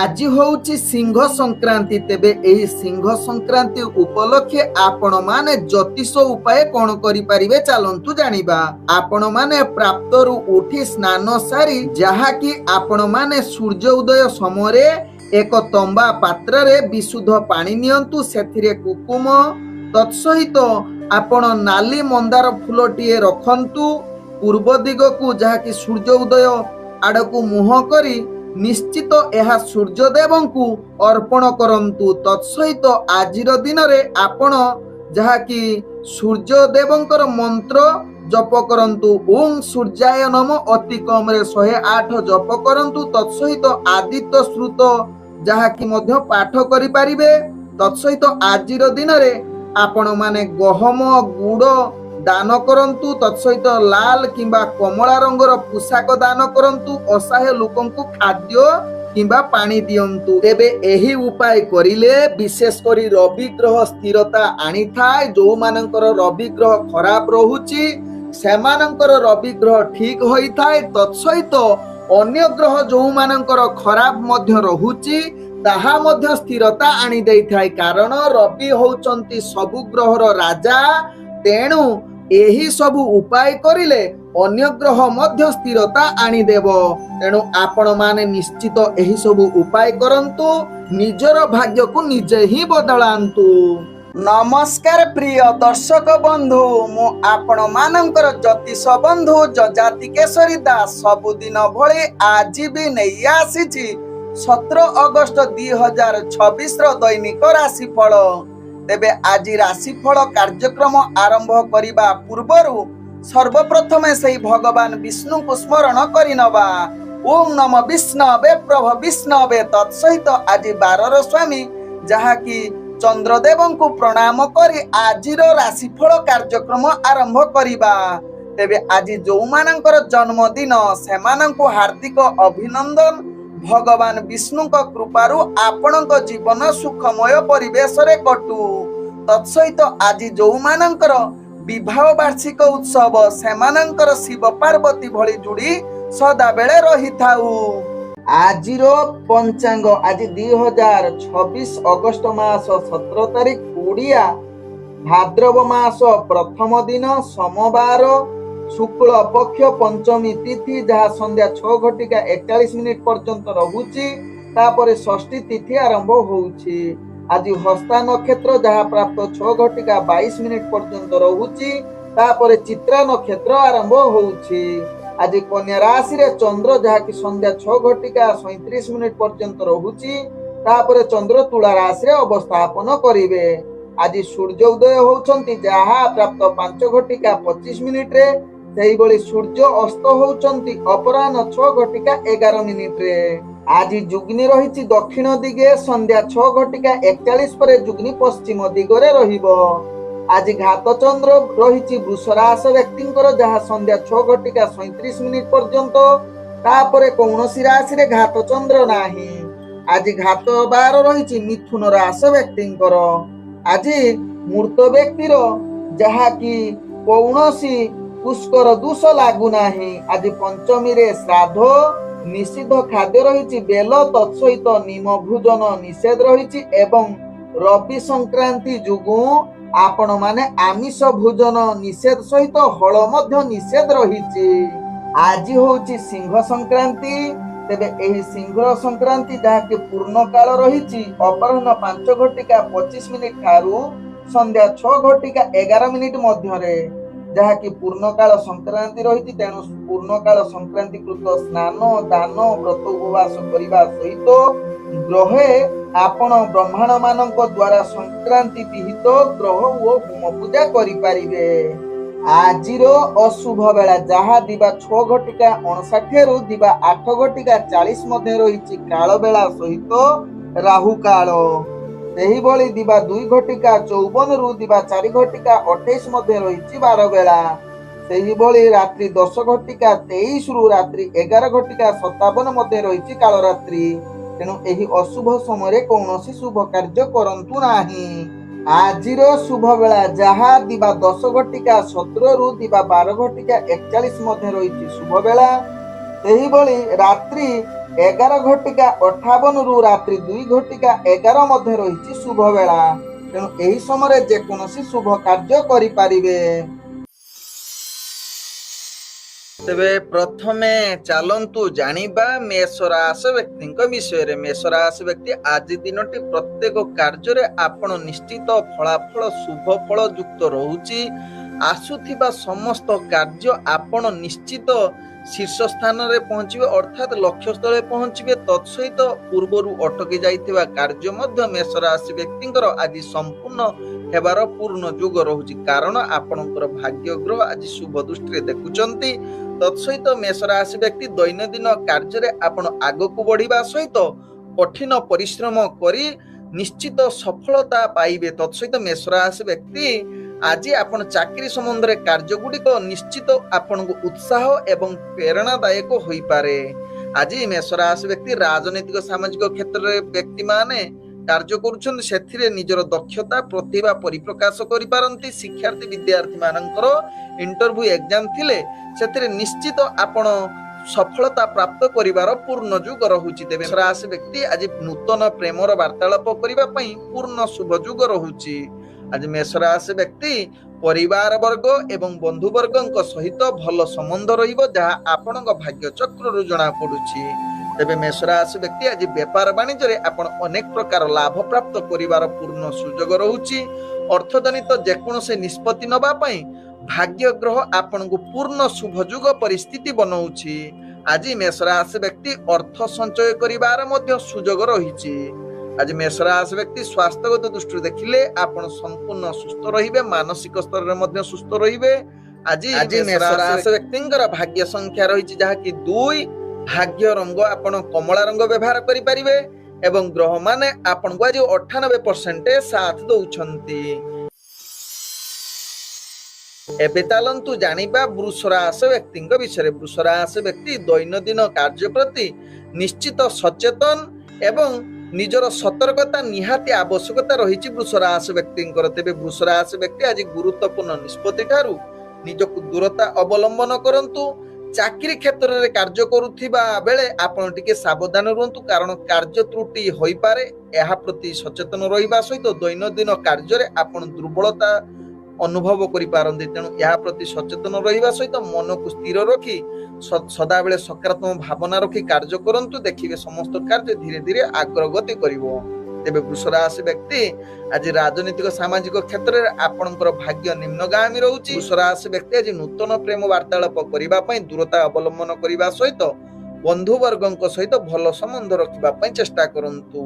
आज होउची सिंह संक्रांति। तेबे एही सिंह संक्रांति उपलक्षे आपण माने ज्योतिष उपाय कौन करि परिबे चलंतु जानिबा। आपण माने प्राप्तरु उठी स्नान सारी जहा कि आपण माने सूर्य उदय समरे एक तंबा पात्र रे विशुद्ध पानी नियंतु, सेथिरे कुकुम तत्सहित आपण नाली मंदार फूलटिए रखंतु। पूर्व दिग को जहा कि सूर्य उदय आड़कू मुह करी निश्चित यह सूर्यदेव को अर्पण करंतु। तत्सहित आजिर दिन में आपण जहा कि सूर्यदेवंकर मंत्र जप करंतु। ओं सूर्याय नम अति कम रे 108 जप करंतु। तत्सहित आदित्य श्रुत जहा कि मध्य पाठ करि परिबे। तत्सहित आजिर दिन में आपण माने गहम गुड़ दान करंतु। तत्सहित लाल किंबा कमला रंगर पोशाक दान करंतु। असहाय लोकंकु खाद्य किंबा पानी दियंतु। तेबे एही उपाय करिले विशेष करी रवि ग्रह स्थिरता आनी थाए। जो मानकर रवि ग्रह खराब रहुची सेमानकर रवि ग्रह ठीक होई थाए। तत्सहित अन्य ग्रह जो मानकर खराब मध्य रहुची ताहा मध्य स्थिरता आनी देई थाए। कारण रवि होउचंती सबु ग्रहर राजा। तेणु एही सबु उपाय करिले अन्य ग्रह मध्य स्थिरता आनी देव। तेणु आपण माने निश्चित एही सबु उपाय करंतु। निजर भाग्य को निजे ही बदलांतु। नमस्कार प्रिय दर्शक बंधु, मु आपण मानकर ज्योतिष बंधु जजाति केशरी दास सबुदिन भली आज भी नहीं आसीछि 17 अगस्त 2026 दैनिक राशिफल। तेबे आज राशिफल कार्यक्रम आरंभ करिबा पूर्वरु सर्वप्रथमे सेही भगवान विष्णु को स्मरण करिनबा। ओम नमः विष्णवे प्रभ विष्णवे। तत्सहित आज बारर स्वामी जहा कि चंद्रदेव को प्रणाम करी आजिर राशिफल कार्यक्रम आरंभ करिबा। तेबे आज जो मानकर जन्मदिन सेमानंकु हार्दिक अभिनंदन। भगवान विष्णु का कृपारु आपणक जीवन सुखमय परिवेश रे कटु। तत्सहित आज जो मानकर विवाह वार्षिक उत्सव सेमानंकर शिव पार्वती भली जुड़ी सदा बेले रही थाउ। आजिर पंचांग आज 2026 अगस्त मास 17 तारिख उड़िया भाद्रव मास प्रथम दिन सोमवार शुक्ल पक्ष पंचमी तिथि जहाँ संध्या 6:41 पर्यंत रहुची। तापरे षष्ठी तिथि आरंभ होउची। आज हस्ता नक्षत्र जहाँ प्राप्त 6:22 पर्यंत रहुची। तापरे चित्रा नक्षत्र आरंभ होउची। आज कन्या राशि रे चंद्र जहाँ कि संध्या 6:37 पर्यंत रहुची। तापरे चंद्र तुला राशि रे अवस्थापन करिवे। आज सूर्य उदय होउचंती जहाँ प्राप्त 5:25 रे। सेही बळी सूर्य अस्त होउचंती अपराह्न 6:11 रे। आज जुग्नि रहिछि दक्षिण दिगे संध्या 6:41 परे जुग्नि पश्चिम दिगरे रहिबो। आज घात चंद्र रहिछि वृष राशि व्यक्तिंकर जहाँ संध्या 6:37 पर्यंत। तापरे कौनसी राशि रे घात चंद्र नाही। आज घात बार रहिछि मिथुन राशि व्यक्तिंकर। आज मूर्त व्यक्तिर जहाँ कि कौनसी पुष्कर दोष लागू नाही। आज पंचमी रे श्राद्ध निषिद्ध खाद्य रहिछि बेल तत्सहित निम भोजन निषेध रहिछि। एवं रवि संक्रांति जुगु आपण माने आमिष भोजन निषेध सहित हल मध्य निषेध रहिछि। आज होउछि सिंह संक्रांति। तेबे एही सिंह संक्रांति जहाँ कि पूर्ण काल रहिछि अपराह्न 5:25 ठारू संध्या 6:11 मध्यरे जहाँ कि पूर्ण काल संक्रांति रही। तेणु पूर्ण काल संक्रांति कृत स्नान दान व्रत उपवास करने सहित ग्रहे आपण ब्रह्मांड मानक द्वारा संक्रांति विहित ग्रह और होम पूजा करिपारिबे। आजिर अशुभ बेला जहाँ दिवा 6:59 रु दिवा 8:40 मध्य रही काल बेला सहित राहु काल। सेही बळी दिवा 2:54 रु दिवा 4:28 मध्य रही बार बेला। सेही बळी रात्रि 10:23 रु रात्रि 11:57 मध्य रही काल रात्रि। तेणु एही अशुभ समय कौनसी शुभ कार्य करंतु नाही। आजिर शुभ बेला जहाँ दिवा 10:17 रु दिवा 12:41 मध्य रही शुभ बेला। सेही बळी रात्रि 11:58 ରାତ୍ରି 2:11 ମଧ୍ୟ ରହିଛି ଶୁଭ ବେଳା। ତେଣୁ ଏହି ସମୟରେ ଯେକୌଣସି ଶୁଭ କାର୍ଯ୍ୟ କରିପାରିବେ। ତେବେ ପ୍ରଥମେ ଚାଲନ୍ତୁ ଜାଣିବା ମେଷ ରାଶି ବ୍ୟକ୍ତିଙ୍କ ବିଷୟରେ। ମେଷ ରାଶି ବ୍ୟକ୍ତି ଆଜି ଦିନଟି ପ୍ରତ୍ୟେକ କାର୍ଯ୍ୟରେ ଆପଣ ନିଶ୍ଚିତ ଫଳାଫଳ ଶୁଭ ଫଳ ଯୁକ୍ତ ରହୁଛି। ଆସୁଥିବା ସମସ୍ତ କାର୍ଯ୍ୟ ଆପଣ ନିଶ୍ଚିତ ଶୀର୍ଷ ସ୍ଥାନରେ ପହଞ୍ଚିବେ, ଅର୍ଥାତ୍ ଲକ୍ଷ୍ୟସ୍ଥଳରେ ପହଞ୍ଚିବେ। ତତ୍ସହିତ ପୂର୍ବରୁ ଅଟକି ଯାଇଥିବା କାର୍ଯ୍ୟ ମଧ୍ୟ ମେଷ ରାଶି ବ୍ୟକ୍ତିଙ୍କର ଆଜି ସମ୍ପୂର୍ଣ୍ଣ ହେବାର ପୂର୍ଣ୍ଣ ଯୋଗ ରହୁଛି, କାରଣ ଆପଣଙ୍କର ଭାଗ୍ୟ ଗ୍ରହ ଆଜି ଶୁଭ ଦୃଷ୍ଟିରେ ଦେଖୁଛନ୍ତି। ତତ୍ସହିତ ମେଷ ରାଶି ବ୍ୟକ୍ତି ଦୈନନ୍ଦିନ କାର୍ଯ୍ୟରେ ଆପଣ ଆଗକୁ ବଢିବା ସହିତ କଠିନ ପରିଶ୍ରମ କରି ନିଶ୍ଚିତ ସଫଳତା ପାଇବେ। ତତ୍ସହିତ ମେଷ ରାଶି ବ୍ୟକ୍ତି ଆଜି ଆପଣ ଚାକିରି ସମ୍ବନ୍ଧରେ କାର୍ଯ୍ୟ ଗୁଡ଼ିକ ନିଶ୍ଚିତ ଆପଣଙ୍କୁ ଉତ୍ସାହ ଏବଂ ପ୍ରେରଣାଦାୟକ ହୋଇପାରେ। ଆଜି ମେଷ ରାଶି ବ୍ୟକ୍ତି ରାଜନୈତିକ ସାମାଜିକ କ୍ଷେତ୍ରରେ ବ୍ୟକ୍ତିମାନେ କାର୍ଯ୍ୟ କରୁଛନ୍ତି, ସେଥିରେ ନିଜର ଦକ୍ଷତା ପ୍ରତିଭା ପରିପ୍ରକାଶ କରିପାରନ୍ତି। ଶିକ୍ଷାର୍ଥୀ ବିଦ୍ୟାର୍ଥୀ ମାନଙ୍କର ଇଣ୍ଟରଭ୍ୟୁ ଏକ୍ଜାମ ଥିଲେ ସେଥିରେ ନିଶ୍ଚିତ ଆପଣ ସଫଳତା ପ୍ରାପ୍ତ କରିବାର ପୂର୍ଣ୍ଣ ଯୁଗ ରହୁଛି। ତେବେ ମେଷ ରାଶି ବ୍ୟକ୍ତି ଆଜି ନୂତନ ପ୍ରେମର ବାର୍ତ୍ତାଳାପ କରିବା ପାଇଁ ପୂର୍ଣ୍ଣ ଶୁଭ ଯୁଗ ରହୁଛି। ଆଜି ମେଷ ରାଶି ବ୍ୟକ୍ତି ପରିବାର ବର୍ଗ ଏବଂ ବନ୍ଧୁ ବର୍ଗଙ୍କ ସହିତ ଭଲ ସମ୍ବନ୍ଧ ରହିବ, ଯାହା ଆପଣଙ୍କ ଭାଗ୍ୟ ଚକ୍ରରୁ ଜଣା ପଡୁଛି। ତେବେ ମେଷ ରାଶି ବ୍ୟକ୍ତି ଆଜି ବେପାର ବାଣିଜ୍ୟରେ ଆପଣ ଅନେକ ପ୍ରକାର ଲାଭ ପ୍ରାପ୍ତ କରିବାର ପୂର୍ଣ୍ଣ ସୁଯୋଗ ରହୁଛି। ଅର୍ଥଜନିତ ଯେକୌଣସି ନିଷ୍ପତ୍ତି ନେବା ପାଇଁ ଭାଗ୍ୟ ଗ୍ରହ ଆପଣଙ୍କୁ ପୂର୍ଣ୍ଣ ଶୁଭ ଯୁଗ ପରିସ୍ଥିତି ବନଉଛି। ଆଜି ମେଷ ରାଶି ବ୍ୟକ୍ତି ଅର୍ଥ ସଞ୍ଚୟ କରିବାର ମଧ୍ୟ ସୁଯୋଗ ରହିଛି। ଆଜି ମେଷ ରାଶି ବ୍ୟକ୍ତି ସ୍ୱାସ୍ଥ୍ୟଗତ ଦୃଷ୍ଟିରୁ ଦେଖିଲେ ଆପଣ ସମ୍ପୂର୍ଣ୍ଣ ସୁସ୍ଥ ରହିବେ, ମାନସିକ ସ୍ତରରେ ମଧ୍ୟ ସୁସ୍ଥ ରହିବେ। ଆଜି ମେଷ ରାଶି ବ୍ୟକ୍ତିଙ୍କର ଭାଗ୍ୟ ସଂଖ୍ୟା ରହିଛି ଯାହାକି 2। ଭାଗ୍ୟ ରଙ୍ଗ ଆପଣ କମଳା ରଙ୍ଗ ବ୍ୟବହାର କରିପାରିବେ ଏବଂ ଗ୍ରହମାନେ ଆପଣଙ୍କୁ ଆଜି 98% ସାଥ ଦଉଛନ୍ତି। ଏବେ ଚାଲନ୍ତୁ ଜାଣିବା ବୃଷ ରାଶି ବ୍ୟକ୍ତିଙ୍କ ବିଷୟରେ। ବୃଷ ରାଶି ବ୍ୟକ୍ତି ଦୈନନ୍ଦିନ କାର୍ଯ୍ୟ ପ୍ରତି ନିଶ୍ଚିତ ସଚେତନ ଏବଂ ନିଜର ସତର୍କତା ନିହାତି ଆବଶ୍ୟକତା ରହିଛି ବୃଷ ରାଶି ବ୍ୟକ୍ତିଙ୍କର। ତେବେ ବୃଷ ରାଶି ବ୍ୟକ୍ତି ଆଜି ଗୁରୁତ୍ୱପୂର୍ଣ୍ଣ ନିଷ୍ପତ୍ତି ଠାରୁ ନିଜକୁ ଦୂରତା ଅବଲମ୍ବନ କରନ୍ତୁ। ଚାକିରି କ୍ଷେତ୍ରରେ କାର୍ଯ୍ୟ କରୁଥିବା ବେଳେ ଆପଣ ଟିକେ ସାବଧାନ ରୁହନ୍ତୁ, କାରଣ କାର୍ଯ୍ୟ ତ୍ରୁଟି ହୋଇପାରେ। ଏହା ପ୍ରତି ସଚେତନ ରହିବା ସହିତ ଦୈନନ୍ଦିନ କାର୍ଯ୍ୟରେ ଆପଣ ଦୁର୍ବଳତା ଅନୁଭବ କରିପାରନ୍ତି। ତେଣୁ ଏହା ପ୍ରତି ସଚେତନ ରହିବା ସହିତ ମନକୁ ସ୍ଥିର ରଖି ସଦାବେଳେ ସକାରାତ୍ମକ ଭାବନା ରଖି କାର୍ଯ୍ୟ କରନ୍ତୁ, ଦେଖିବେ ସମସ୍ତ କାର୍ଯ୍ୟ ଧୀରେ ଧୀରେ ଅଗ୍ରଗତି କରିବ। ତେବେ ବୃଷ ରାଶି ବ୍ୟକ୍ତି ଆଜି ରାଜନୈତିକ ସାମାଜିକ କ୍ଷେତ୍ରରେ ଆପଣଙ୍କର ଭାଗ୍ୟ ନିମ୍ନଗାମୀ ରହୁଛି। ବୃଷ ରାଶି ବ୍ୟକ୍ତି ଆଜି ନୂତନ ପ୍ରେମ ବାର୍ତ୍ତାଳାପ କରିବା ପାଇଁ ଦୂରତା ଅବଲମ୍ବନ କରିବା ସହିତ ବନ୍ଧୁ ବର୍ଗଙ୍କ ସହିତ ଭଲ ସମ୍ବନ୍ଧ ରଖିବା ପାଇଁ ଚେଷ୍ଟା କରନ୍ତୁ।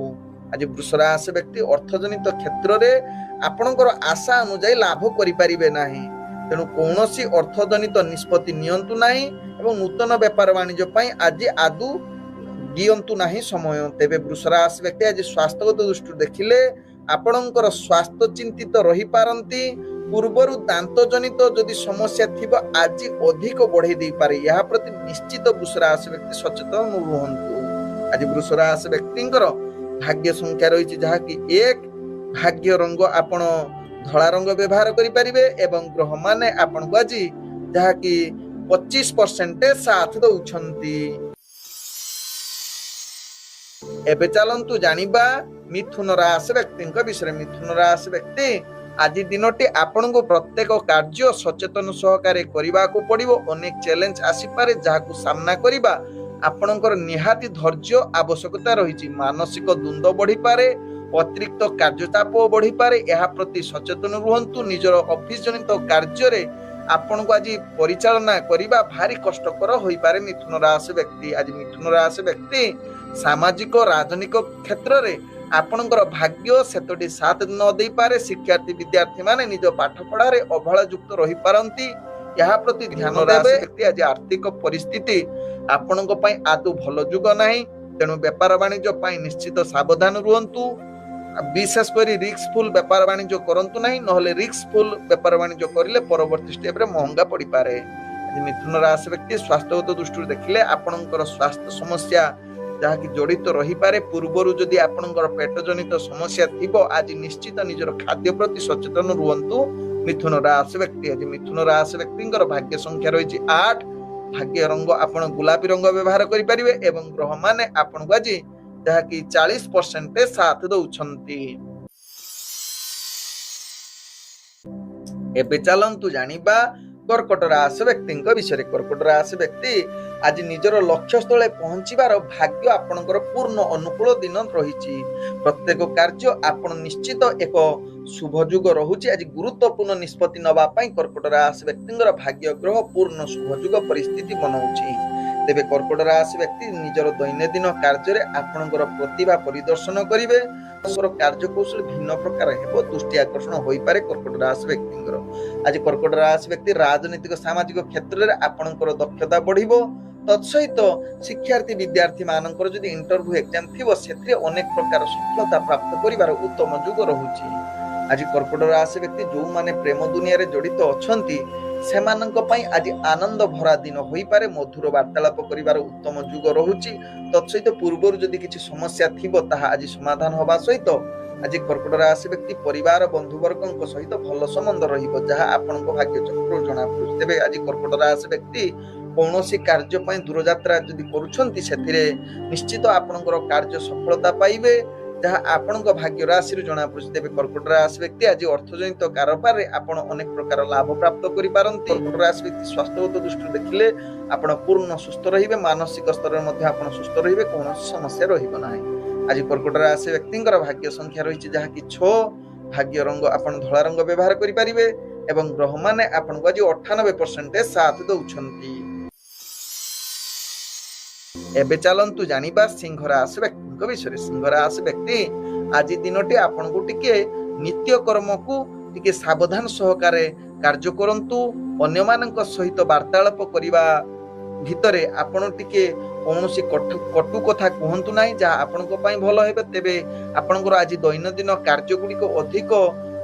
ଆଜି ବୃଷ ରାଶି ବ୍ୟକ୍ତି ଅର୍ଥଜନିତ କ୍ଷେତ୍ରରେ ଆପଣଙ୍କର ଆଶା ଅନୁଯାୟୀ ଲାଭ କରିପାରିବେ ନାହିଁ, ତେଣୁ କୌଣସି ଅର୍ଥଜନିତ ନିଷ୍ପତ୍ତି ନିଅନ୍ତୁ ନାହିଁ ଏବଂ ନୂତନ ବେପାର ବାଣିଜ୍ୟ ପାଇଁ ଆଜି ଆଦୌ ଦିଅନ୍ତୁ ନାହିଁ ସମୟ। ତେବେ ବୃଷ ରାଶି ବ୍ୟକ୍ତି ଆଜି ସ୍ୱାସ୍ଥ୍ୟଗତ ଦୃଷ୍ଟିରୁ ଦେଖିଲେ ଆପଣଙ୍କର ସ୍ୱାସ୍ଥ୍ୟ ଚିନ୍ତିତ ରହିପାରନ୍ତି। ପୂର୍ବରୁ ଦାନ୍ତ ଜନିତ ଯଦି ସମସ୍ୟା ଥିବ ଆଜି ଅଧିକ ବଢେଇ ଦେଇପାରେ, ଏହା ପ୍ରତି ନିଶ୍ଚିତ ବୃଷ ରାଶି ବ୍ୟକ୍ତି ସଚେତନ ରୁହନ୍ତୁ। ଆଜି ବୃଷ ରାଶି ବ୍ୟକ୍ତିଙ୍କର ଭାଗ୍ୟ ସଂଖ୍ୟା ରହିଛି ଯାହାକି 1। ଭାଗ୍ୟ ରଙ୍ଗ ଆପଣ ଧଳା ରଙ୍ଗ ବ୍ୟବହାର କରିପାରିବେ ଏବଂ ଗ୍ରହମାନେ ଆପଣଙ୍କୁ ଆଜି ଯାହାକି 25% ସାଥ ଦଉଛନ୍ତି। ଏବେ ଚାଲନ୍ତୁ ଜାଣିବା ମିଥୁନ ରାଶି ବ୍ୟକ୍ତିଙ୍କ ବିଷୟରେ। ମିଥୁନ ରାଶି ବ୍ୟକ୍ତି ଆଜି ଦିନଟି ଆପଣଙ୍କୁ ପ୍ରତ୍ୟେକ କାର୍ଯ୍ୟ ସଚେତନ ସହକାରେ କରିବାକୁ ପଡିବ। ଅନେକ ଚ୍ୟାଲେଞ୍ଜ ଆସିପାରେ, ଯାହାକୁ ସାମ୍ନା କରିବା ଆପଣଙ୍କର ନିହାତି ଧୈର୍ଯ୍ୟ ଆବଶ୍ୟକତା ରହିଛି। ମାନସିକ ଦ୍ୱନ୍ଦ୍ୱ ବଢିପାରେ, ଅତିରିକ୍ତ କାର୍ଯ୍ୟଚାପ ବଢିପାରେ, ଏହା ପ୍ରତି ସଚେତନ ରୁହନ୍ତୁ। ନିଜର ଅଫିସ ଜନିତ କାର୍ଯ୍ୟରେ ଆପଣଙ୍କୁ ଆଜି ପରିଚାଳନା କରିବା ଭାରି କଷ୍ଟକର ହୋଇପାରେ ମିଥୁନ ରାଶି ବ୍ୟକ୍ତି। ଆଜି ମିଥୁନ ରାଶି ବ୍ୟକ୍ତି ସାମାଜିକ ରାଜନୈତିକ କ୍ଷେତ୍ରରେ ଆପଣଙ୍କର ଭାଗ୍ୟ ସେତଟି ସାଥ ନ ଦେଇପାରେ। ଶିକ୍ଷାର୍ଥୀ ବିଦ୍ୟାର୍ଥୀ ମାନେ ନିଜ ପାଠ ପଢାରେ ଅବହେଳା ଯୁକ୍ତ ରହିପାରନ୍ତି, ଏହା ପ୍ରତି ଧ୍ୟାନ ଦେବେ। ବ୍ୟକ୍ତି ଆଜି ଆର୍ଥିକ ପରିସ୍ଥିତି ଆପଣଙ୍କ ପାଇଁ ଆଦୌ ଭଲ ଯୁଗ ନାହିଁ, ତେଣୁ ବେପାର ବାଣିଜ୍ୟ ପାଇଁ ନିଶ୍ଚିତ ସାବଧାନ ରୁହନ୍ତୁ। ବିଶେଷ କରି ରିସ୍କଫୁଲ ବେପାର ବାଣିଜ୍ୟ କରନ୍ତୁ ନାହିଁ, ନହେଲେ ରିସ୍କଫୁଲ ବେପାର ବାଣିଜ୍ୟ କରିଲେ ପରବର୍ତ୍ତୀ ଷ୍ଟେପରେ ମହଙ୍ଗା ପଡିପାରେ। ଆଜି ମିଥୁନ ରାଶି ବ୍ୟକ୍ତି ସ୍ୱାସ୍ଥ୍ୟଗତ ଦୃଷ୍ଟିରୁ ଦେଖିଲେ ଆପଣଙ୍କର ସ୍ୱାସ୍ଥ୍ୟ ସମସ୍ୟା ଯାହାକି ଜଡିତ ରହିପାରେ। ପୂର୍ବରୁ ଯଦି ଆପଣଙ୍କର ପେଟ ଜନିତ ସମସ୍ୟା ଥିବ ଆଜି ନିଶ୍ଚିତ ନିଜର ଖାଦ୍ୟ ପ୍ରତି ସଚେତନ ରୁହନ୍ତୁ ମିଥୁନ ରାଶି ବ୍ୟକ୍ତି। ଆଜି ମିଥୁନ ରାଶି ବ୍ୟକ୍ତିଙ୍କର ଭାଗ୍ୟ ସଂଖ୍ୟା ରହିଛି 8। भाग्य रंग आपण गुलाबी रंग व्यवहार करिपारिबे एवं ग्रह माने आपनको आज जहाँकि 40% साथ दउछंती। एबे चलंतु जानिबा कर्कट राशि व्यक्ति विषय। कर्कट राशि व्यक्ति आज निजर लक्ष्य स्थले पहुंचीबार भाग्य आपणकर पूर्ण अनुकूल दिन रही। प्रत्येक कार्य आपण निश्चित एक शुभ जुग रहुची। आज गुरुत्वपूर्ण निष्पत्ति नवा पई कर्कट राशि व्यक्तिंगर भाग्य ग्रह पूर्ण शुभ जुग परिस्थिति बनाउची। तेबे कर्कट राशि व्यक्ति निजर दैनंदिन कार्य रे आपणकर प्रतिभा परिदर्शन करिवे। कार्यकौशल भिन्न प्रकार हेबो, दृष्टि आकर्षण होई पारे कर्कट राशि व्यक्तिंगर। आज कर्कट राशि व्यक्ति राजनीतिक सामाजिक क्षेत्र रे आपणकर दक्षता बढ़िबो। तत्सहित शिक्षार्थी विद्यार्थी मानकर जदि इंटरव्यू एग्जाम थिबो सेथरे अनेक प्रकार सफलता प्राप्त करिवार उत्तम जुग रहुची। आज कर्कट राशि व्यक्ति जो माने प्रेम दुनिया रे जड़ित अछंती सेमानंक पई आज आनंद भरा दिन होई पारे। मधुर वार्तालाप करिवार उत्तम जुग रहुची। तत्सहित पूर्व जदि किछि समस्या थिबो ताहा आज समाधान होबा सहित आज कर्कट राशि व्यक्ति परिवार बंधुवर्गों सहित भल संबंध रहिबो, जहा आपनको भाग्य चक्र जणा पड़ुछि। तेबे आज कर्कट राशि व्यक्ति कौनसी कार्य पई दूरयात्रा जदि करूछंती सेथिरे निश्चित आपनकर कार्य सफलता पाइबे, जहा आपनक भाग्य राशि रु जणा पड़ुछि। तेबे कर्कट राशि व्यक्ति आज अर्थजनित कारोबार रे आपण अनेक प्रकार लाभ प्राप्त करि पारंती। कर्कट राशि व्यक्ति स्वास्थ्यगत दृष्टि देखिले आपण पूर्ण सुस्थ रहिबे, मानसिक स्तर रे मध्ये आपण सुस्थ रहिबे, कोनोसी समस्या रहिबो नाही। आज कर्कट राशि व्यक्तिंकर भाग्य संख्या रहिछि जहा कि 6। भाग्य रंग आपण धला रंग व्यवहार करि पारिबे एवं ग्रह माने आपनको आज 98% साथ दउछंती। एबे चलंतु जानिबा सिंह राशि व्यक्ति विषय। सिंह राशि व्यक्ति आज दिनटी आपनको टिके नित्य कर्म को टिके सावधान सहकारे कार्य करंतु। अन्य मानक सहित वार्तालाप करिबा भितरे आपण टिके कौनसी कटु कथा कहंतु नाही, जहा आपनको पई भलो हेबे। तेबे आपनकर आज दैनंदिन कार्य गुड़िक अधिक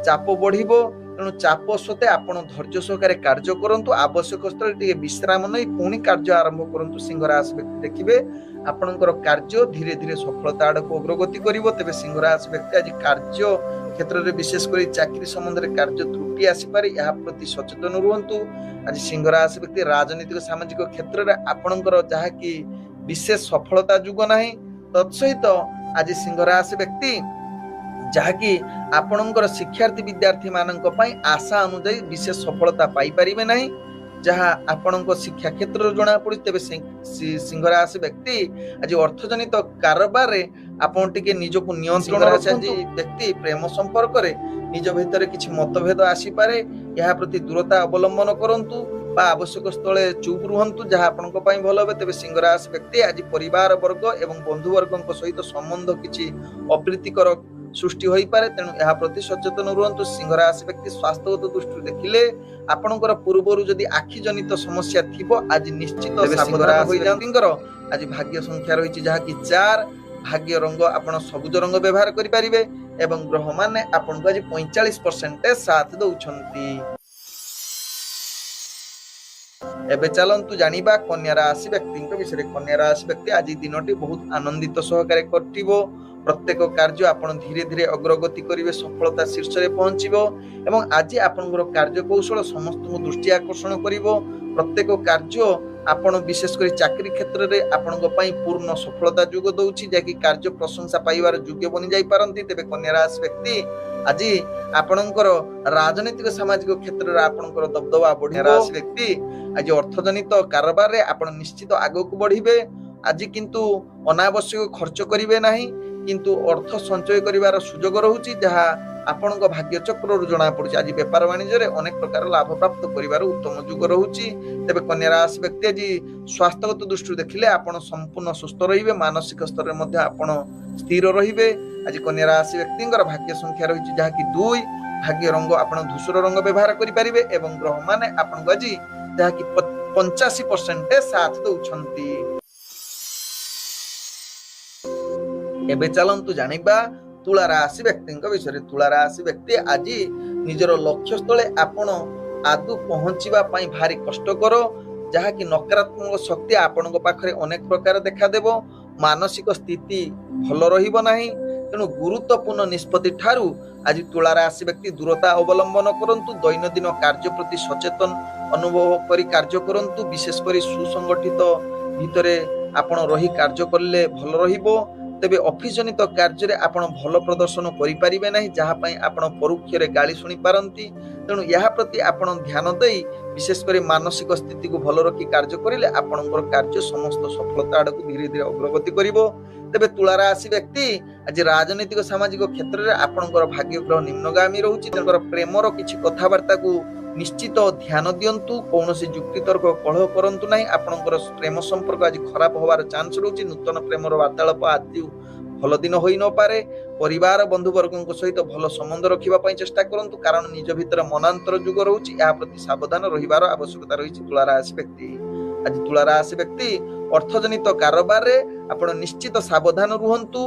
चाप बढ़िबो, तेणु चाप सते आपण धैर्य सहकारे कार्य करंतु। आवश्यक स्थले टिके विश्राम नै पुणी कार्य आरंभ करंतु। सिंह राशि व्यक्ति देखिबे आपनकर कार्य धीरे धीरे सफलता आड़क अग्रगति करिवो। तेबे सिंह राशि व्यक्ति आज कार्य क्षेत्र रे विशेष करी चाकरी संबंध रे कार्य त्रुटि आसी पारे, या प्रति सचेतन रुहंतु। आज सिंह राशि व्यक्ति राजनीतिक सामाजिक क्षेत्र रे आपनकर जहा कि विशेष सफलता जुग नाही। तत्सहित आज सिंह राशि व्यक्ति जहा कि आपनकर शिक्षार्थी विद्यार्थी मानक पई आशा अनुसार विशेष सफलता पाई परिबे नाही, जहा आपनक शिक्षा क्षेत्र जणा पड़ी। तेबे सिंह राशि व्यक्ति आज अर्थजनित कारोबार रे आपण टिके निजको नियंत्रण रखंतु। व्यक्ति प्रेम संपर्क रे निज भितर किछि मतभेद आसी पारे, या प्रति दूरता अवलंबन करंतु बा आवश्यक स्थले चुप रुहंतु, जहा आपनक पई भलो होबे। तेबे सिंह राशि व्यक्ति आज परिवार वर्ग एवं बंधु वर्गों सहित संबंध किछि अप्रीतिकर सृष्टि होई पारे, तेणु यह प्रति सचेतन रुहंतु। सिंह राशि व्यक्ति स्वास्थ्यगत दृष्टि देखिले आपनकर पूर्वरु जदि आखि जनित समस्या थिबो आज निश्चित सावधान होई जांतिंकर। आज भाग्य संख्या रहिछि जहा कि 4। भाग्य रंग आपण सबुज रंग व्यवहार करि पारिबे एवं ग्रह माने आपनको आज 45% साथ दउछंती। एबे चलंतु जानिबा कन्या राशि व्यक्ति विषय। कन्या राशि व्यक्ति आज दिनटी बहुत आनंदित सहकारे कटिबो। प्रत्येक कार्य आपण धीरे धीरे अग्रगति करिवे, सफलता शीर्ष रे पहुंचिबो एवं आज आपनकर कार्य कौशल समस्त दृष्टि आकर्षण करिवो। प्रत्येक कार्य आपण विशेष करी चाकरी क्षेत्र रे आपनक पई पूर्ण सफलता जुग दउछि, जे कि कार्य प्रशंसा पाइबार योग्य बनि जाई पारंती। तेबे कन्या राशि व्यक्ति आज आपनकर राजनीतिक सामाजिक क्षेत्र रे आपनकर दबदबा बढ़िबो। राशि व्यक्ति आज अर्थजनित कारोबार रे आपण निश्चित आगक बढ़िबे। आज किंतु अनावश्यक खर्च करिवे नाही, किंतु अर्थ संचय करिवार सुजोग रहुछि, जहा आपनक भाग्य चक्र रु जणा पड़ुछि। आज व्यापार वाणिज्य रे अनेक प्रकार लाभ प्राप्त करिवार उत्तम जुग रहुछि। तेबे कन्या राशि व्यक्ति आज स्वास्थ्यगत दृष्टि देखिले आपण संपूर्ण सुस्थ रहिबे, मानसिक स्तर रे मध्ये आपण स्थिर रहिबे। आज कन्या राशि व्यक्तिंकर भाग्य संख्या रहिछि जहा कि 2। भाग्य रंग आपण धूसर रंग व्यवहार करि परिबे एवं ग्रह माने आपण आज जहा कि 85% साथ दउछंती। एबे चलंतु जानिबा तुला राशि व्यक्ति विषय। तुला राशि व्यक्ति आज निजर लक्ष्य स्थले आपण आदु पहुंचीबा पई भारी कष्ट करो, जहा कि नकारात्मक शक्ति आपनक पाखरे अनेक प्रकार देखा देबो। मानसिक स्थिति भलो रहिबो नाही, ତେଣୁ ଗୁରୁତ୍ୱପୂର୍ଣ୍ଣ ନିଷ୍ପତ୍ତି ଠାରୁ ଆଜି ତୁଳା ରାଶି ବ୍ୟକ୍ତି ଦୂରତା ଅବଲମ୍ବନ କରନ୍ତୁ। ଦୈନନ୍ଦିନ କାର୍ଯ୍ୟ ପ୍ରତି ସଚେତନ ଅନୁଭବ କରି କାର୍ଯ୍ୟ କରନ୍ତୁ। ବିଶେଷ କରି ସୁସଂଗଠିତ ଭିତରେ ଆପଣ ରହି କାର୍ଯ୍ୟ କଲେ ଭଲ ରହିବ। ତେବେ ଅଫିସ ଜନିତ କାର୍ଯ୍ୟରେ ଆପଣ ଭଲ ପ୍ରଦର୍ଶନ କରିପାରିବେ ନାହିଁ, ଯାହା ପାଇଁ ଆପଣ ପରୋକ୍ଷରେ ଗାଳି ଶୁଣିପାରନ୍ତି। ତେଣୁ ଏହା ପ୍ରତି ଆପଣ ଧ୍ୟାନ ଦେଇ ବିଶେଷ କରି ମାନସିକ ସ୍ଥିତିକୁ ଭଲ ରଖି କାର୍ଯ୍ୟ କରିଲେ ଆପଣଙ୍କର କାର୍ଯ୍ୟ ସମସ୍ତ ସଫଳତା ଆଡ଼କୁ ଧୀରେ ଧୀରେ ଅଗ୍ରଗତି କରିବ। ତେବେ ତୁଳା ରାଶି ବ୍ୟକ୍ତି ଆଜି ରାଜନୈତିକ ସାମାଜିକ କ୍ଷେତ୍ରରେ ଆପଣଙ୍କର ଭାଗ୍ୟ ଗ୍ରହ ନିମ୍ନଗାମୀ ରହୁଛି। ତାଙ୍କର ପ୍ରେମର କିଛି କଥାବାର୍ତ୍ତାକୁ ନିଶ୍ଚିତ ଧ୍ୟାନ ଦିଅନ୍ତୁ। କୌଣସି ଯୁକ୍ତିତର୍କ କଳହ କରନ୍ତୁ ନାହିଁ। ଆପଣଙ୍କର ପ୍ରେମ ସମ୍ପର୍କ ଆଜି ଖରାପ ହବାର ଚାନ୍ସ ରହୁଛି। ନୂତନ ପ୍ରେମର ବାର୍ତ୍ତାଳାପ ଆଜି ଭଲ ଦିନ ହୋଇ ନପାରେ। ପରିବାର ବନ୍ଧୁବର୍ଗଙ୍କ ସହିତ ଭଲ ସମ୍ବନ୍ଧ ରଖିବା ପାଇଁ ଚେଷ୍ଟା କରନ୍ତୁ, କାରଣ ନିଜ ଭିତରେ ମନାନ୍ତର ଯୁଗ ରହୁଛି। ଏହା ପ୍ରତି ସାବଧାନ ରହିବାର ଆବଶ୍ୟକତା ରହିଛି ତୁଳା ରାଶି ବ୍ୟକ୍ତି। ଆଜି ତୁଳା ରାଶି ବ୍ୟକ୍ତି ଅର୍ଥଜନିତ କାରବାରରେ ଆପଣ ନିଶ୍ଚିତ ସାବଧାନ ରୁହନ୍ତୁ।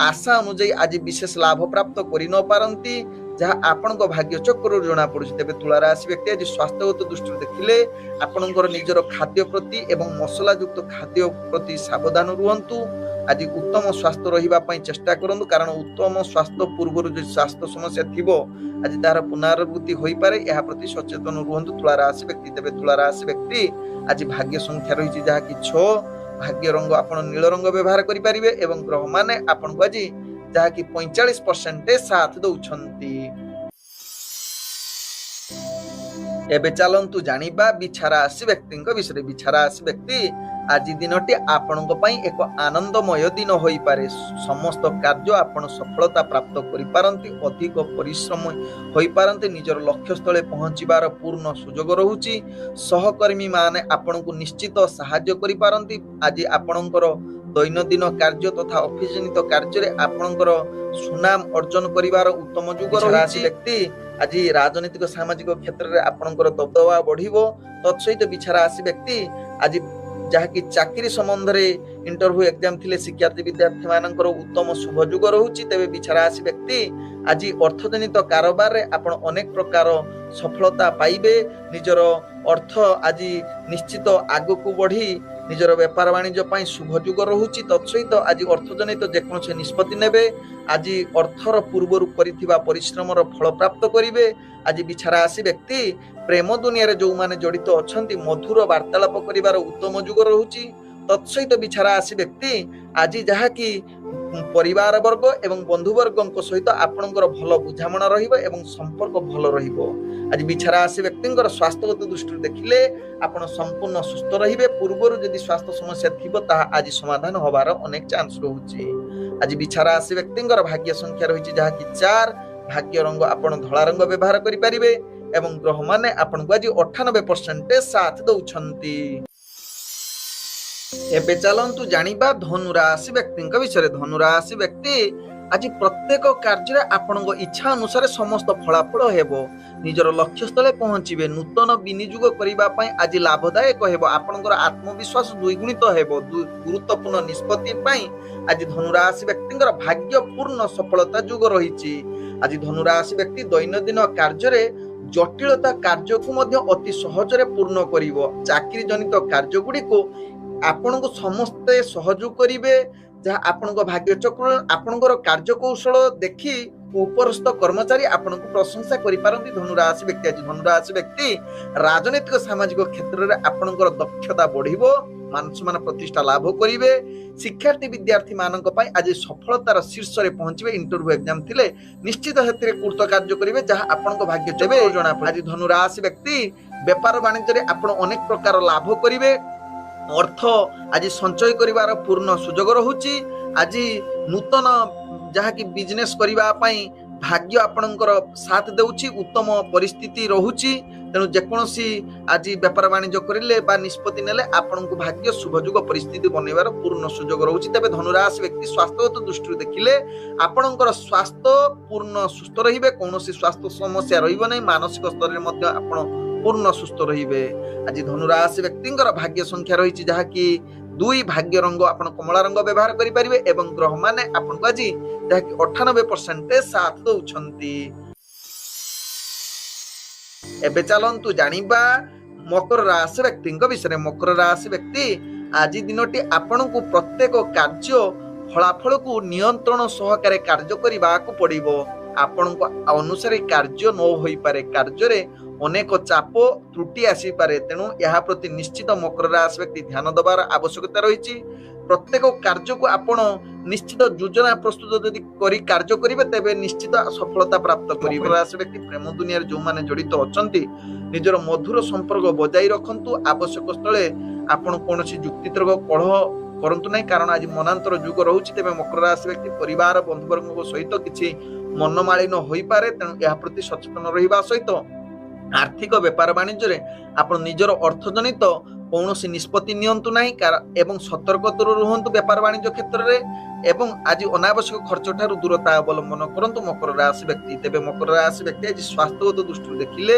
ଆଶା ଅନୁଯାୟୀ ଆଜି ବିଶେଷ ଲାଭ ପ୍ରାପ୍ତ କରି ନ ପାରନ୍ତି, ଯାହା ଆପଣଙ୍କ ଭାଗ୍ୟ ଚକ୍ରରୁ ଜଣା ପଡୁଛି। ତେବେ ତୁଳା ରାଶି ବ୍ୟକ୍ତି ଆଜି ସ୍ୱାସ୍ଥ୍ୟଗତ ଦୃଷ୍ଟିରୁ ଦେଖିଲେ ଆପଣଙ୍କର ନିଜର ଖାଦ୍ୟ ପ୍ରତି ଏବଂ ମସଲା ଯୁକ୍ତ ଖାଦ୍ୟ ପ୍ରତି ସାବଧାନ ରୁହନ୍ତୁ। ଆଜି ଉତ୍ତମ ସ୍ୱାସ୍ଥ୍ୟ ରହିବା ପାଇଁ ଚେଷ୍ଟା କରନ୍ତୁ, କାରଣ ଉତ୍ତମ ସ୍ୱାସ୍ଥ୍ୟ ପୂର୍ବରୁ ଯଦି ସ୍ୱାସ୍ଥ୍ୟ ସମସ୍ୟା ଥିବ ଆଜି ତାହାର ପୁନରାବୃତ୍ତି ହୋଇପାରେ। ଏହା ପ୍ରତି ସଚେତନ ରୁହନ୍ତୁ ତୁଳା ରାଶି ବ୍ୟକ୍ତି। ତେବେ ତୁଳା ରାଶି ବ୍ୟକ୍ତି ଆଜି ଭାଗ୍ୟ ସଂଖ୍ୟା ରହିଛି ଯାହାକି 6। ଭାଗ୍ୟ ରଙ୍ଗ ଆପଣ ନୀଳ ରଙ୍ଗ ବ୍ୟବହାର କରିପାରିବେ ଏବଂ ଗ୍ରହମାନେ ଆପଣଙ୍କୁ ଆଜି ଯାହାକି 45% ସାଥ ଦଉଛନ୍ତି। ଏବେ ଚାଲନ୍ତୁ ଜାଣିବା ବିଛା ରାଶି ବ୍ୟକ୍ତିଙ୍କ ବିଷୟରେ। ବିଛା ରାଶି ବ୍ୟକ୍ତି ଆଜି ଦିନଟି ଆପଣଙ୍କ ପାଇଁ ଏକ ଆନନ୍ଦମୟ ଦିନ ହୋଇପାରେ। ସମସ୍ତ କାର୍ଯ୍ୟ ଆପଣ ସଫଳତା ପ୍ରାପ୍ତ କରିପାରନ୍ତି। ଅଧିକ ପରିଶ୍ରମ ହୋଇପାରନ୍ତି। ନିଜର ଲକ୍ଷ୍ୟସ୍ଥଳେ ପହଞ୍ଚିବାର ପୂର୍ଣ୍ଣ ସୁଯୋଗ ରହୁଛି। ସହକର୍ମୀ ମାନେ ଆପଣଙ୍କୁ ନିଶ୍ଚିତ ସାହାଯ୍ୟ କରିପାରନ୍ତି। ଆଜି ଆପଣଙ୍କର ଦୈନନ୍ଦିନ କାର୍ଯ୍ୟ ତଥା ଅଫିସ ଜନିତ କାର୍ଯ୍ୟରେ ଆପଣଙ୍କର ସୁନାମ ଅର୍ଜନ କରିବାର ଉତ୍ତମ ଯୁଗ ରହିଛି। ବ୍ୟକ୍ତି ଆଜି ରାଜନୈତିକ ସାମାଜିକ କ୍ଷେତ୍ରରେ ଆପଣଙ୍କର ଦବଦବା ବଢିବ। ତତ୍ସହିତ ବିଛା ରାଶି ବ୍ୟକ୍ତି ଆଜି ଯାହାକି ଚାକିରି ସମ୍ବନ୍ଧରେ ଇଣ୍ଟରଭ୍ୟୁ ଏକ୍ଜାମ ଥିଲେ ଶିକ୍ଷାର୍ଥୀ ବିଦ୍ୟାର୍ଥୀ ମାନଙ୍କର ଉତ୍ତମ ଶୁଭ ଯୁଗ ରହୁଛି। ତେବେ ବିଛା ରାଶି ବ୍ୟକ୍ତି ଆଜି ଅର୍ଥଜନିତ କାରବାରରେ ଆପଣ ଅନେକ ପ୍ରକାର ସଫଳତା ପାଇବେ। ନିଜର ଅର୍ଥ ଆଜି ନିଶ୍ଚିତ ଆଗକୁ ବଢି ନିଜର ବେପାର ବାଣିଜ୍ୟ ପାଇଁ ଶୁଭ ଯୁଗ ରହୁଛି। ତତ୍ସହିତ ଆଜି ଅର୍ଥଜନିତ ଯେକୌଣସି ନିଷ୍ପତ୍ତି ନେବେ ଆଜି ଅର୍ଥର ପୂର୍ବରୁ କରିଥିବା ପରିଶ୍ରମର ଫଳ ପ୍ରାପ୍ତ କରିବେ। ଆଜି ବିଛା ରାଶି ବ୍ୟକ୍ତି ପ୍ରେମ ଦୁନିଆରେ ଯୋଉମାନେ ଜଡିତ ଅଛନ୍ତି ମଧୁର ବାର୍ତ୍ତାଳାପ କରିବାର ଉତ୍ତମ ଯୁଗ ରହୁଛି। ତତ୍ସହିତ ବିଛା ରାଶି ବ୍ୟକ୍ତି ଆଜି ଯାହାକି ପରିବାର ବର୍ଗ ଏବଂ ବନ୍ଧୁବର୍ଗଙ୍କ ସହିତ ଆପଣଙ୍କର ଭଲ ବୁଝାମଣା ରହିବ ଏବଂ ସମ୍ପର୍କ ଭଲ ରହିବ। ଆଜି ବିଛା ରାଶି ବ୍ୟକ୍ତିଙ୍କର ସ୍ୱାସ୍ଥ୍ୟଗତ ଦୃଷ୍ଟିରୁ ଦେଖିଲେ ଆପଣ ସମ୍ପୂର୍ଣ୍ଣ ସୁସ୍ଥ ରହିବେ। ପୂର୍ବରୁ ଯଦି ସ୍ୱାସ୍ଥ୍ୟ ସମସ୍ୟା ଥିବ ତାହା ଆଜି ସମାଧାନ ହବାର ଅନେକ ଚାନ୍ସ ରହୁଛି। ଆଜି ବିଛା ରାଶି ବ୍ୟକ୍ତିଙ୍କର ଭାଗ୍ୟ ସଂଖ୍ୟା ରହିଛି ଯାହାକି 4। ଭାଗ୍ୟ ରଙ୍ଗ ଆପଣ ଧଳା ରଙ୍ଗ ବ୍ୟବହାର କରିପାରିବେ ଏବଂ ଗ୍ରହମାନେ ଆପଣଙ୍କୁ ଆଜି 98% ସାଥ ଦଉଛନ୍ତି। ଏବେ ଚାଲନ୍ତୁ ଜାଣିବା ଧନୁ ରାଶି ବ୍ୟକ୍ତିଙ୍କ ବିଷୟରେ। ଧନୁ ରାଶି ବ୍ୟକ୍ତି ଆଜି ପ୍ରତ୍ୟେକ କାର୍ଯ୍ୟରେ ଆପଣଙ୍କ ଇଚ୍ଛା ଅନୁସାରେ ସମସ୍ତ ଫଳାଫଳ ହେବ। ନିଜର ଲକ୍ଷ୍ୟସ୍ଥଳେ ପହଞ୍ଚିବେ। ନୂତନ ବିନିଯୋଗ କରିବା ପାଇଁ ଆଜି ଲାଭଦାୟକ ହେବ। ଆପଣଙ୍କର ଆତ୍ମବିଶ୍ୱାସ ଦ୍ୱିଗୁଣିତ ହେବ। ଗୁରୁତ୍ୱପୂର୍ଣ୍ଣ ନିଷ୍ପତ୍ତି ପାଇଁ ଆଜି ଧନୁ ରାଶି ବ୍ୟକ୍ତିଙ୍କର ଭାଗ୍ୟପୂର୍ଣ୍ଣ ସଫଳତା ଯୁଗ ରହିଛି। ଆଜି ଧନୁ ରାଶି ବ୍ୟକ୍ତି ଦୈନନ୍ଦିନ କାର୍ଯ୍ୟରେ ଜଟିଳତା କାର୍ଯ୍ୟକୁ ମଧ୍ୟ ଅତି ସହଜରେ ପୂର୍ଣ୍ଣ କରିବ। ଚାକିରି ଜନିତ କାର୍ଯ୍ୟଗୁଡ଼ିକୁ ଆପଣଙ୍କୁ ସମସ୍ତେ ସହଯୋଗ କରିବେ, ଯାହା ଆପଣଙ୍କ ଭାଗ୍ୟ ଚକ୍ର ଆପଣଙ୍କର କାର୍ଯ୍ୟକୌଶଳ ଦେଖି ଉପରସ୍ଥ କର୍ମଚାରୀ ଆପଣଙ୍କୁ ପ୍ରଶଂସା କରିପାରନ୍ତି। ଧନୁ ରାଶି ବ୍ୟକ୍ତି ଆଜି ଧନୁ ରାଶି ବ୍ୟକ୍ତି ରାଜନୈତିକ ସାମାଜିକ କ୍ଷେତ୍ରରେ ଆପଣଙ୍କର ଦକ୍ଷତା ବଢିବ। ମାନସମ୍ମାନ ପ୍ରତିଷ୍ଠା ଲାଭ କରିବେ। ଶିକ୍ଷାର୍ଥୀ ବିଦ୍ୟାର୍ଥୀ ମାନଙ୍କ ପାଇଁ ଆଜି ସଫଳତାର ଶୀର୍ଷରେ ପହଞ୍ଚିବେ। ଇଣ୍ଟରଭ୍ୟୁ ଏକ୍ଜାମ ଥିଲେ ନିଶ୍ଚିତ ସେଥିରେ କୃତ କାର୍ଯ୍ୟ କରିବେ, ଯାହା ଆପଣଙ୍କ ଭାଗ୍ୟ ଚକ୍ର ଜଣା ପଡେ। ଆଜି ଧନୁ ରାଶି ବ୍ୟକ୍ତି ବେପାର ବାଣିଜ୍ୟରେ ଆପଣ ଅନେକ ପ୍ରକାର ଲାଭ କରିବେ। ଅର୍ଥ ଆଜି ସଞ୍ଚୟ କରିବାର ପୂର୍ଣ୍ଣ ସୁଯୋଗ ରହୁଛି। ଆଜି ନୂତନ ଯାହାକି ବିଜନେସ କରିବା ପାଇଁ ଭାଗ୍ୟ ଆପଣଙ୍କର ସାଥ ଦେଉଛି। ଉତ୍ତମ ପରିସ୍ଥିତି ରହୁଛି। ତେଣୁ ଯେକୌଣସି ଆଜି ବେପାର ବାଣିଜ୍ୟ କରିଲେ ବା ନିଷ୍ପତ୍ତି ନେଲେ ଆପଣଙ୍କୁ ଭାଗ୍ୟ ଶୁଭଯୋଗ ପରିସ୍ଥିତି ବନେଇବାର ପୂର୍ଣ୍ଣ ସୁଯୋଗ ରହୁଛି। ତେବେ ଧନୁ ରାଶି ବ୍ୟକ୍ତି ସ୍ୱାସ୍ଥ୍ୟଗତ ଦୃଷ୍ଟିରୁ ଦେଖିଲେ ଆପଣଙ୍କର ସ୍ୱାସ୍ଥ୍ୟ ପୂର୍ଣ୍ଣ ସୁସ୍ଥ ରହିବେ। କୌଣସି ସ୍ୱାସ୍ଥ୍ୟ ସମସ୍ୟା ରହିବ ନାହିଁ। ମାନସିକ ସ୍ତରରେ ମଧ୍ୟ ଆପଣ ପୂର୍ଣ୍ଣ ସୁସ୍ଥ ରହିବେ। ଆଜି ଧନୁ ରାଶି ବ୍ୟକ୍ତିଙ୍କର ଭାଗ୍ୟ ସଂଖ୍ୟା ରହିଛି ଯାହାକି 2। ଭାଗ୍ୟ ରଙ୍ଗ ଆପଣ କମଳା ରଙ୍ଗ ବ୍ୟବହାର କରିପାରିବେ ଏବଂ ଗ୍ରହମାନେ ଆପଣଙ୍କୁ ଆଜି ଯାହାକି 98% ସାଥ ଦଉଛନ୍ତି। ଏବେ ଚାଲନ୍ତୁ ଜାଣିବା ମକର ରାଶି ବ୍ୟକ୍ତିଙ୍କ ବିଷୟରେ। ମକର ରାଶି ବ୍ୟକ୍ତି ଆଜି ଦିନଟି ଆପଣଙ୍କୁ ପ୍ରତ୍ୟେକ କାର୍ଯ୍ୟ ଫଳାଫଳକୁ ନିୟନ୍ତ୍ରଣ ସହକାରେ କାର୍ଯ୍ୟ କରିବାକୁ ପଡ଼ିବ। ଆପଣଙ୍କ ଅନୁସାରେ କାର୍ଯ୍ୟ ନ ହୋଇପାରେ, କାର୍ଯ୍ୟରେ ଅନେକ ଚାପ ତ୍ରୁଟି ଆସିପାରେ। ତେଣୁ ଏହା ପ୍ରତି ନିଶ୍ଚିତ ମକର ରାଶି ବ୍ୟକ୍ତି ଧ୍ୟାନ ଦେବାର ଆବଶ୍ୟକତା ରହିଛି। ପ୍ରତ୍ୟେକ କାର୍ଯ୍ୟକୁ ଆପଣ ନିଶ୍ଚିତ ଯୋଜନା ପ୍ରସ୍ତୁତ ଯଦି କରି କାର୍ଯ୍ୟ କରିବେ ତେବେ ନିଶ୍ଚିତ ସଫଳତା ପ୍ରାପ୍ତ କରିବେ। ମକର ରାଶି ବ୍ୟକ୍ତି ପ୍ରେମ ଦୁନିଆରେ ଯେଉଁମାନେ ଜଡ଼ିତ ଅଛନ୍ତି ନିଜର ମଧୁର ସମ୍ପର୍କ ବଜାଇ ରଖନ୍ତୁ। ଆବଶ୍ୟକ ସ୍ଥଳେ ଆପଣ କୌଣସି ଯୁକ୍ତିତର୍କ କଳହ କରନ୍ତୁ ନାହିଁ, କାରଣ ଆଜି ମନାନ୍ତର ଯୁଗ ରହୁଛି। ତେବେ ମକର ରାଶି ବ୍ୟକ୍ତି ପରିବାର ବନ୍ଧୁବର୍ଗଙ୍କ ସହିତ କିଛି ମନମାଳିନ ହୋଇପାରେ, ତେଣୁ ଏହା ପ୍ରତି ସଚେତନ ରହିବା ସହିତ ଆର୍ଥିକ ବେପାର ବାଣିଜ୍ୟରେ ଆପଣ ନିଜର ଅର୍ଥଜନିତ କୌଣସି ନିଷ୍ପତ୍ତି ନିଅନ୍ତୁ ନାହିଁ ଏବଂ ସତର୍କତାରୁ ରୁହନ୍ତୁ ବେପାର ବାଣିଜ୍ୟ କ୍ଷେତ୍ରରେ ଏବଂ ଆଜି ଅନାବଶ୍ୟକ ଖର୍ଚ୍ଚ ଠାରୁ ଦୂରତା ଅବଲମ୍ବନ କରନ୍ତୁ ମକର ରାଶି ବ୍ୟକ୍ତି। ତେବେ ମକର ରାଶି ବ୍ୟକ୍ତି ଆଜି ସ୍ୱାସ୍ଥ୍ୟଗତ ଦୃଷ୍ଟିରୁ ଦେଖିଲେ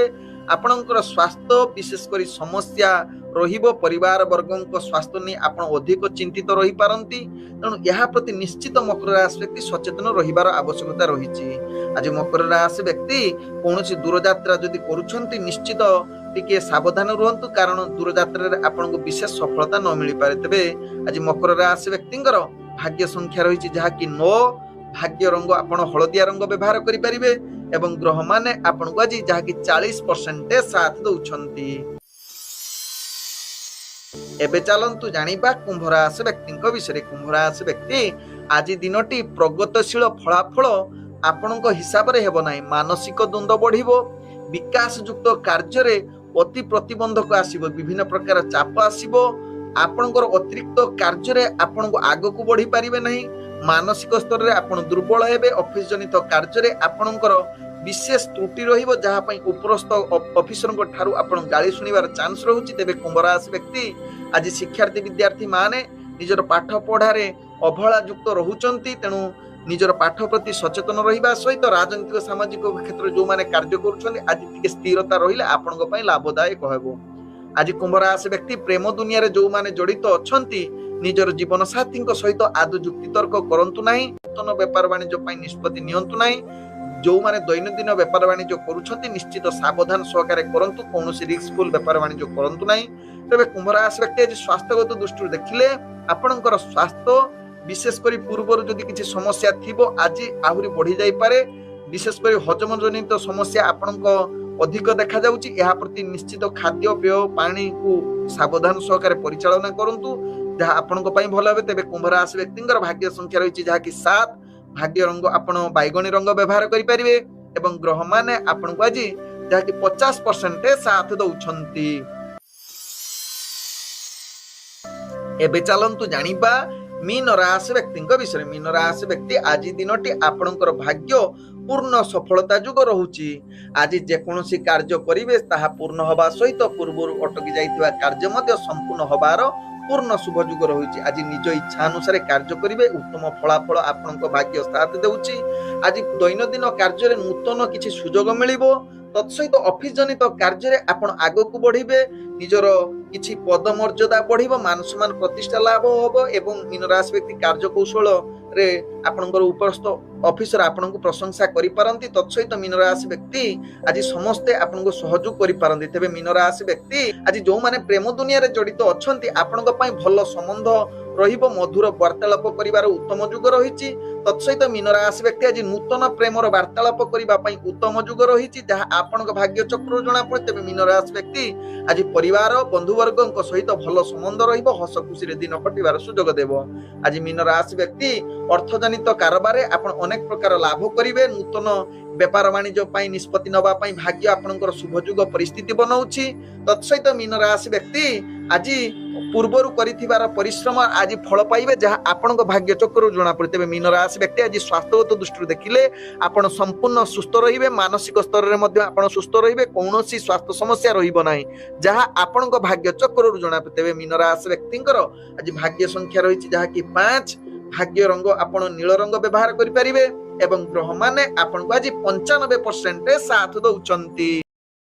ଆପଣଙ୍କର ସ୍ୱାସ୍ଥ୍ୟ ବିଶେଷ କରି ସମସ୍ୟା ରହିବ। ପରିବାର ବର୍ଗଙ୍କ ସ୍ୱାସ୍ଥ୍ୟ ନେଇ ଆପଣ ଅଧିକ ଚିନ୍ତିତ ରହିପାରନ୍ତି, ତେଣୁ ଏହା ପ୍ରତି ନିଶ୍ଚିତ ମକର ରାଶି ବ୍ୟକ୍ତି ସଚେତନ ରହିବାର ଆବଶ୍ୟକତା ରହିଛି। ଆଜି ମକର ରାଶି ବ୍ୟକ୍ତି କୌଣସି ଦୂରଯାତ୍ରା ଯଦି କରୁଛନ୍ତି ନିଶ୍ଚିତ ଟିକେ ସାବଧାନ ରୁହନ୍ତୁ, କାରଣ ଦୂରଯାତ୍ରାରେ ଆପଣଙ୍କୁ ବିଶେଷ ସଫଳତା ନ ମିଳିପାରେ। ତେବେ ଆଜି ମକର ରାଶି ବ୍ୟକ୍ତିଙ୍କର ଭାଗ୍ୟ ସଂଖ୍ୟା ରହିଛି ଯାହାକି 9, ଭାଗ୍ୟ ରଙ୍ଗ ଆପଣ ହଳଦିଆ ରଙ୍ଗ ବ୍ୟବହାର କରିପାରିବେ ଏବଂ ଗ୍ରହମାନେ ଆପଣଙ୍କୁ ଆଜି ଯାହାକି 40% ସାଥ ଦଉଛନ୍ତି। ଏବେ ଚାଲନ୍ତୁ ଜାଣିବା କୁମ୍ଭ ରାଶି ବ୍ୟକ୍ତିଙ୍କ ବିଷୟରେ। କୁମ୍ଭ ରାଶି ବ୍ୟକ୍ତି ଆଜି ଦିନଟି ପ୍ରଗତିଶୀଳ ଫଳାଫଳ ଆପଣଙ୍କ ହିସାବରେ ହେବ ନାହିଁ। ମାନସିକ ଦ୍ୱନ୍ଦ୍ୱ ବଢିବ, ବିକାଶ ଯୁକ୍ତ କାର୍ଯ୍ୟରେ ଅତି ପ୍ରତିବନ୍ଧକ ଆସିବ, ବିଭିନ୍ନ ପ୍ରକାର ଚାପ ଆସିବ। ଆପଣଙ୍କର ଅତିରିକ୍ତ କାର୍ଯ୍ୟରେ ଆପଣଙ୍କୁ ଆଗକୁ ବଢି ପାରିବେ ନାହିଁ। ମାନସିକ ସ୍ତରରେ ଆପଣ ଦୁର୍ବଳ ହେବେ। ଅଫିସ ଜନିତ କାର୍ଯ୍ୟରେ ଆପଣଙ୍କର ବିଶେଷ ତ୍ରୁଟି ରହିବ, ଯାହା ପାଇଁ ଉପରସ୍ଥ ଅଫିସରଙ୍କ ଠାରୁ ଆପଣ ଗାଳି ଶୁଣିବାର ଚାନ୍ସ ରହୁଛି। ତେବେ କୁମ୍ଭ ରାଶି ବ୍ୟକ୍ତି ଆଜି ଶିକ୍ଷାର୍ଥୀ ବିଦ୍ୟାର୍ଥୀ ମାନେ ନିଜର ପାଠ ପଢାରେ ଅବହେଳା ଯୁକ୍ତ ରହୁଛନ୍ତି, ତେଣୁ ନିଜର ପାଠ ପ୍ରତି ସଚେତନ ରହିବା ସହିତ ରାଜନୈତିକ ସାମାଜିକ କ୍ଷେତ୍ରରେ ଯେଉଁମାନେ କାର୍ଯ୍ୟ କରୁଛନ୍ତି ଆଜି ଟିକେ ସ୍ଥିରତା ରହିଲେ ଆପଣଙ୍କ ପାଇଁ ଲାଭଦାୟକ ହେବ। ଆଜି କୁମ୍ଭ ରାଶି ବ୍ୟକ୍ତି ପ୍ରେମ ଦୁନିଆରେ ଯେଉଁମାନେ ଜଡ଼ିତ ଅଛନ୍ତି ନିଜର ଜୀବନ ସାଥୀଙ୍କ ସହିତ ଆଦୌ ଯୁକ୍ତିତର୍କ କରନ୍ତୁ ନାହିଁ। ନୂତନ ବେପାର ବାଣିଜ୍ୟ ପାଇଁ ନିଷ୍ପତ୍ତି ନିଅନ୍ତୁ ନାହିଁ। ଯେଉଁମାନେ ଦୈନନ୍ଦିନ ବେପାର ବାଣିଜ୍ୟ କରୁଛନ୍ତି ନିଶ୍ଚିତ ସାବଧାନ ସହକାରେ କରନ୍ତୁ, କୌଣସି ରିସ୍କଫୁଲ ବେପାର ବାଣିଜ୍ୟ କରନ୍ତୁ ନାହିଁ। ତେବେ କୁମ୍ଭ ରାଶି ବ୍ୟକ୍ତି ଆଜି ସ୍ୱାସ୍ଥ୍ୟଗତ ଦୃଷ୍ଟିରୁ ଦେଖିଲେ ଆପଣଙ୍କର ସ୍ୱାସ୍ଥ୍ୟ ବିଶେଷ କରି ପୂର୍ବରୁ ଯଦି କିଛି ସମସ୍ୟା ଥିବ ଆଜି ଆହୁରି ବଢି ଯାଇପାରେ। ବିଶେଷ କରି ହଜମ ଜନିତ ସମସ୍ୟା ଆପଣଙ୍କ ଅଧିକ ଦେଖାଯାଉଛି। ଏହା ପ୍ରତି ନିଶ୍ଚିତ ଖାଦ୍ୟପେୟ ପାଣିକୁ ସାବଧାନ ସହକାରେ ପରିଚାଳନା କରନ୍ତୁ, ଯାହା ଆପଣଙ୍କ ପାଇଁ ଭଲ ହେବ। ତେବେ କୁମ୍ଭ ରାଶି ବ୍ୟକ୍ତିଙ୍କର ଭାଗ୍ୟ ସଂଖ୍ୟା ରହିଛି ଯାହାକି 7, ଭାଗ୍ୟ ରଙ୍ଗ ଆପଣ ବାଇଗଣୀ ରଙ୍ଗ ବ୍ୟବହାର କରିପାରିବେ ଏବଂ ଗ୍ରହମାନେ ଆପଣଙ୍କୁ ଆଜି ଯାହାକି 50% ସାଥ ଦଉଛନ୍ତି। ଏବେ ଚାଲନ୍ତୁ ଜାଣିବା ମୀନ ରାଶି ବ୍ୟକ୍ତିଙ୍କ ବିଷୟରେ। ମୀନ ରାଶି ବ୍ୟକ୍ତି ଆଜି ଦିନଟି ଆପଣଙ୍କର ଭାଗ୍ୟ ପୂର୍ଣ୍ଣ ସଫଳତା ଯୁଗ ରହୁଛି। ଆଜି ଯେକୌଣସି କାର୍ଯ୍ୟ କରିବେ ତାହା ପୂର୍ଣ୍ଣ ହେବା ସହିତ ପୂର୍ବରୁ ଅଟକି ଯାଇଥିବା କାର୍ଯ୍ୟ ମଧ୍ୟ ସମ୍ପୂର୍ଣ୍ଣ ହେବାର ପୂର୍ଣ୍ଣ ଶୁଭ ଯୁଗ ରହିଛି। ଆଜି ନିଜ ଇଚ୍ଛା ଅନୁସାରେ କାର୍ଯ୍ୟ କରିବେ, ଉତ୍ତମ ଫଳାଫଳ ଆପଣଙ୍କ ଭାଗ୍ୟ ସାଥ ଦେଉଛି। ଆଜି ଦୈନନ୍ଦିନ କାର୍ଯ୍ୟରେ ନୂତନ କିଛି ସୁଯୋଗ ମିଳିବ। ତତ୍ସହିତ ଅଫିସ ଜନିତ କାର୍ଯ୍ୟରେ ଆପଣ ଆଗକୁ ବଢିବେ, ନିଜର କିଛି ପଦମର୍ଯ୍ୟାଦା ବଢିବ, ମାନ ସମ୍ମାନ ପ୍ରତିଷ୍ଠା ଲାଭ ହେବ ଏବଂ ମୀନ ରାଶି ବ୍ୟକ୍ତି କାର୍ଯ୍ୟ କୌଶଳରେ ଆପଣଙ୍କର ଉପରସ୍ଥ ଅଫିସର ଆପଣଙ୍କୁ ପ୍ରଶଂସା କରିପାରନ୍ତି। ତତ୍ସହିତ ମୀନ ରାଶି ବ୍ୟକ୍ତି ଆଜି ସମସ୍ତେ ଆପଣଙ୍କୁ ସହଯୋଗ କରିପାରନ୍ତି। ତେବେ ମୀନ ରାଶି ବ୍ୟକ୍ତି ଆଜି ଯେଉଁମାନେ ପ୍ରେମ ଦୁନିଆରେ ଜଡ଼ିତ ଅଛନ୍ତି ଆପଣଙ୍କ ପାଇଁ ଭଲ ସମ୍ବନ୍ଧ ରହିବ, ମଧୁର ବାର୍ତ୍ତାଳାପ କରିବାର ଉତ୍ତମ ଯୁଗ ରହିଛି। ତତ୍ସହିତ ମୀନ ରାଶି ବ୍ୟକ୍ତି ଆଜି ନୂତନ ପ୍ରେମର ବାର୍ତ୍ତାଳାପ କରିବା ପାଇଁ ଉତ୍ତମ ଯୁଗ ରହିଛି, ଯାହା ଆପଣଙ୍କ ଭାଗ୍ୟ ଚକ୍ରରୁ ଜଣାପଡ଼େ। ତେବେ ମୀନ ରାଶି ବ୍ୟକ୍ତି ଆଜି ପରିବାର ବନ୍ଧୁବର୍ଗଙ୍କ ସହିତ ଭଲ ସମ୍ବନ୍ଧ ରହିବ, ହସ ଖୁସିରେ ଦିନ କଟିବାର ସୁଯୋଗ ଦେବ। ଆଜି ମୀନ ରାଶି ବ୍ୟକ୍ତି ଅର୍ଥଜନିତ କାରବାରରେ ଆପଣ ଅନେକ ପ୍ରକାର ଲାଭ କରିବେ। ନୂତନ ବେପାର ବାଣିଜ୍ୟ ପାଇଁ ନିଷ୍ପତ୍ତି ନେବା ପାଇଁ ଭାଗ୍ୟ ଆପଣଙ୍କର ଶୁଭ ଯୁଗ ପରିସ୍ଥିତି ବନଉଛି। ତତ୍ସହିତ ମୀନ ରାଶି ବ୍ୟକ୍ତି ଆଜି ପୂର୍ବରୁ କରିଥିବାର ପରିଶ୍ରମ ଆଜି ଫଳ ପାଇବେ, ଯାହା ଆପଣଙ୍କ ଭାଗ୍ୟ ଚକ୍ରରୁ ଜଣାପଡ଼େ। ତେବେ ମୀନ ରାଶି ବ୍ୟକ୍ତି ଆଜି ସ୍ୱାସ୍ଥ୍ୟଗତ ଦୃଷ୍ଟିରୁ ଦେଖିଲେ ଆପଣ ସମ୍ପୂର୍ଣ୍ଣ ସୁସ୍ଥ ରହିବେ, ମାନସିକ ସ୍ତରରେ ମଧ୍ୟ ଆପଣ ସୁସ୍ଥ ରହିବେ, କୌଣସି ସ୍ୱାସ୍ଥ୍ୟ ସମସ୍ୟା ରହିବ ନାହିଁ, ଯାହା ଆପଣଙ୍କ ଭାଗ୍ୟ ଚକ୍ରରୁ ଜଣାପଡ଼େ। ତେବେ ମୀନ ରାଶି ବ୍ୟକ୍ତିଙ୍କର ଆଜି ଭାଗ୍ୟ ସଂଖ୍ୟା ରହିଛି ଯାହାକି 5, ଭାଗ୍ୟ ରଙ୍ଗ ଆପଣ ନୀଳ ରଙ୍ଗ ବ୍ୟବହାର କରିପାରିବେ ଏବଂ ଗ୍ରହମାନେ ଆପଣଙ୍କୁ ଆଜି 95% ସାଥ ଦଉଛନ୍ତି।